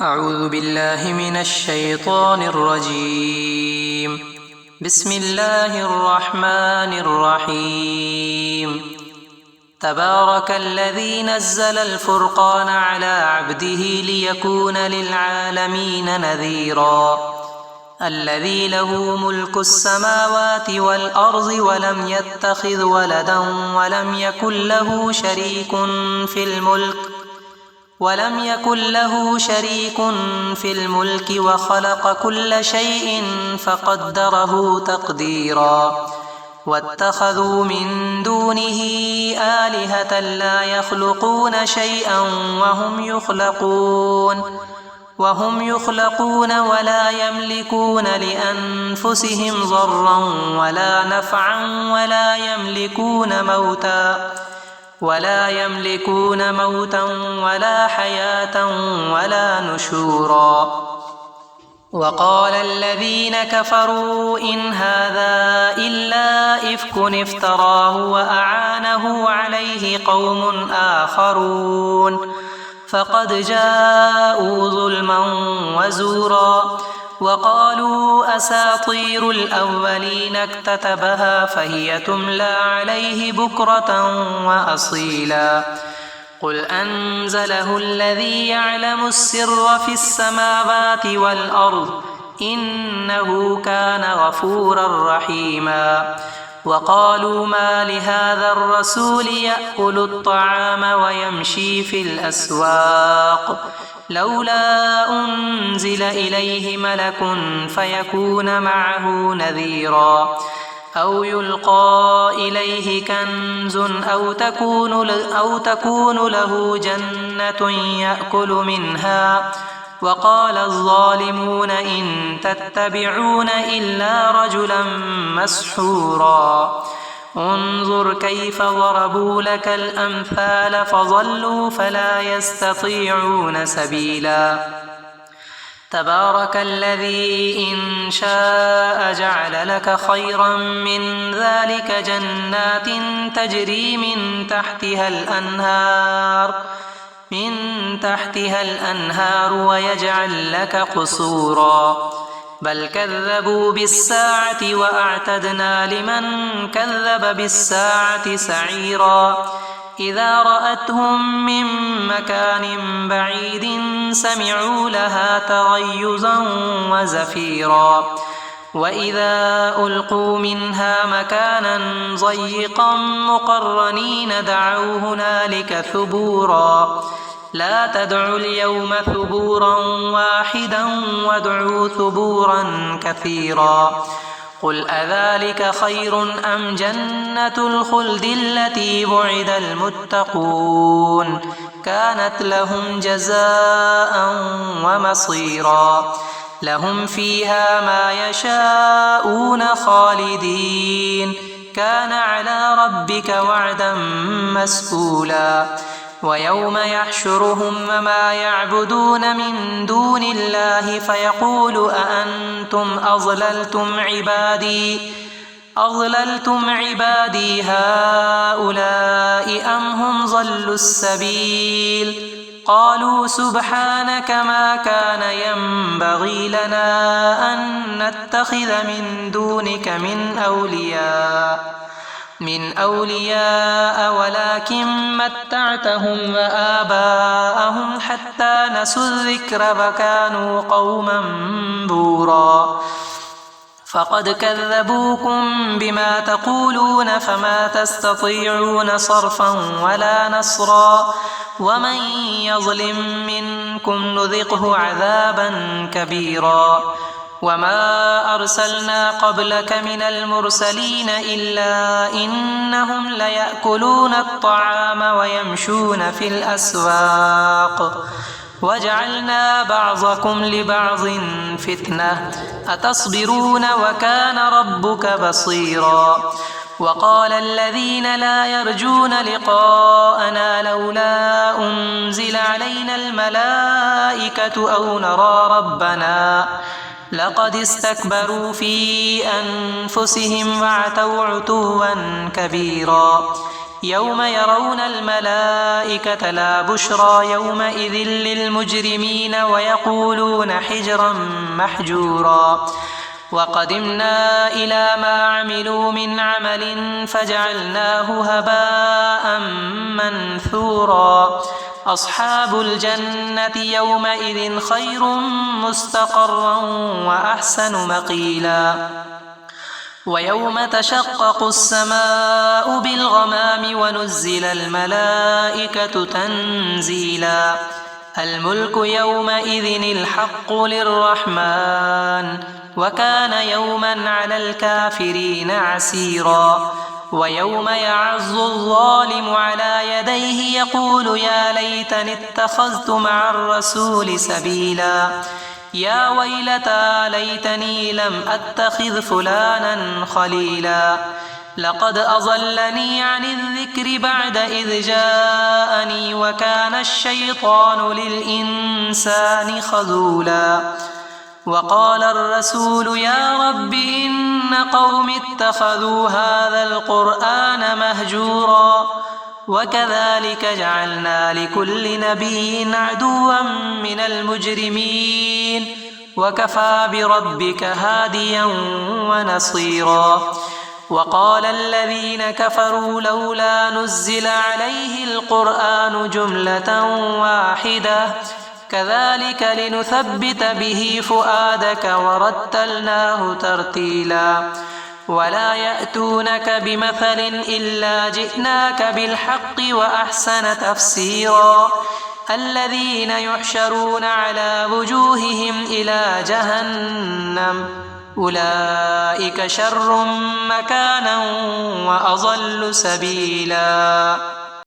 أعوذ بالله من الشيطان الرجيم. بسم الله الرحمن الرحيم. تبارك الذي نزل الفرقان على عبده ليكون للعالمين نذيرا. الذي له ملك السماوات والأرض ولم يتخذ ولدا ولم يكن له شريك في الملك وخلق كل شيء فقدره تقديرا. واتخذوا من دونه آلهة لا يخلقون شيئا وهم يخلقون ولا يملكون لأنفسهم ضرا ولا نفعا ولا يملكون موتا ولا حياة ولا نشورا. وقال الذين كفروا إن هذا إلا إفك افتراه وأعانه عليه قوم آخرون فقد جاءوا ظلما وزورا. وقالوا أساطير الأولين اكتتبها فهي تملى عليه بكرة وأصيلا. قل أنزله الذي يعلم السر في السماوات والأرض إنه كان غفورا رحيما. وقالوا ما لهذا الرسول يأكل الطعام ويمشي في الأسواق لولا أنزل إليه ملك فيكون معه نذيرا. أو يلقى إليه كنز أو تكون له جنة يأكل منها. وقال الظالمون إن تتبعون إلا رجلا مسحورا. انظر كيف ضربوا لك الأمثال فضلوا فلا يستطيعون سبيلا. تبارك الذي إن شاء جعل لك خيرا من ذلك جنات تجري من تحتها الأنهار ويجعل لك قصورا. بل كذبوا بالساعة وأعتدنا لمن كذب بالساعة سعيرا. إذا رأتهم من مكان بعيد سمعوا لها تغيظا وزفيرا. وإذا ألقوا منها مكانا ضيقا مقرنين دعوا هنالك ثبورا. لا تدعوا اليوم ثبورا واحدا وادعوا ثبورا كثيرا. قل أذلك خير أم جنة الخلد التي وعد المتقون كانت لهم جزاء ومصيرا. لهم فيها ما يشاءون خالدين كان على ربك وعدا مسئولا. ويوم يحشرهم وما يعبدون من دون الله فيقول أأنتم أضللتم عبادي هؤلاء أم هم ضلوا السبيل. قالوا سبحانك ما كان ينبغي لنا أن نتخذ من دونك من أولياء ولكن متعتهم وآباءهم حتى نسوا الذكر وكانوا قوما بورا. فقد كذبوكم بما تقولون فما تستطيعون صرفا ولا نصرا. ومن يظلم منكم نذقه عذابا كبيرا. وما أرسلنا قبلك من المرسلين إلا إنهم ليأكلون الطعام ويمشون في الأسواق وجعلنا بعضكم لبعض فتنة أتصبرون وكان ربك بصيرا. وقال الذين لا يرجون لقاءنا لولا أنزل علينا الملائكة أو نرى ربنا لقد استكبروا في أنفسهم وعتوا عتوا كبيرا. يوم يرون الملائكة لا بشرى يومئذ للمجرمين ويقولون حجرا محجورا وقدمنا إلى ما عملوا من عمل فجعلناه هباء منثورا أصحاب الجنة يومئذ خير مستقرا وأحسن مقيلا ويوم تشقق السماء بالغمام ونزل الملائكة تنزيلا الملك يومئذ الحق للرحمن وكان يوما على الكافرين عسيرا ويوم يعض الظالم على يديه يقول يا ليتني اتخذت مع الرسول سبيلا يا ويلتى ليتني لم أتخذ فلانا خليلا لقد أضلني عن الذكر بعد إذ جاءني وكان الشيطان للإنسان خذولا وقال الرسول يا رب إن قوم اتخذوا هذا القرآن مهجورا وكذلك جعلنا لكل نبي عدوا من المجرمين وكفى بربك هاديا ونصيرا وقال الذين كفروا لولا نزل عليه القرآن جملة واحدة كذلك لنثبت به فؤادك ورتلناه ترتيلا ولا يأتونك بمثل إلا جئناك بالحق وأحسن تفسيرا الذين يحشرون على وجوههم إلى جهنم أولئك شر مكانا وأضل سبيلا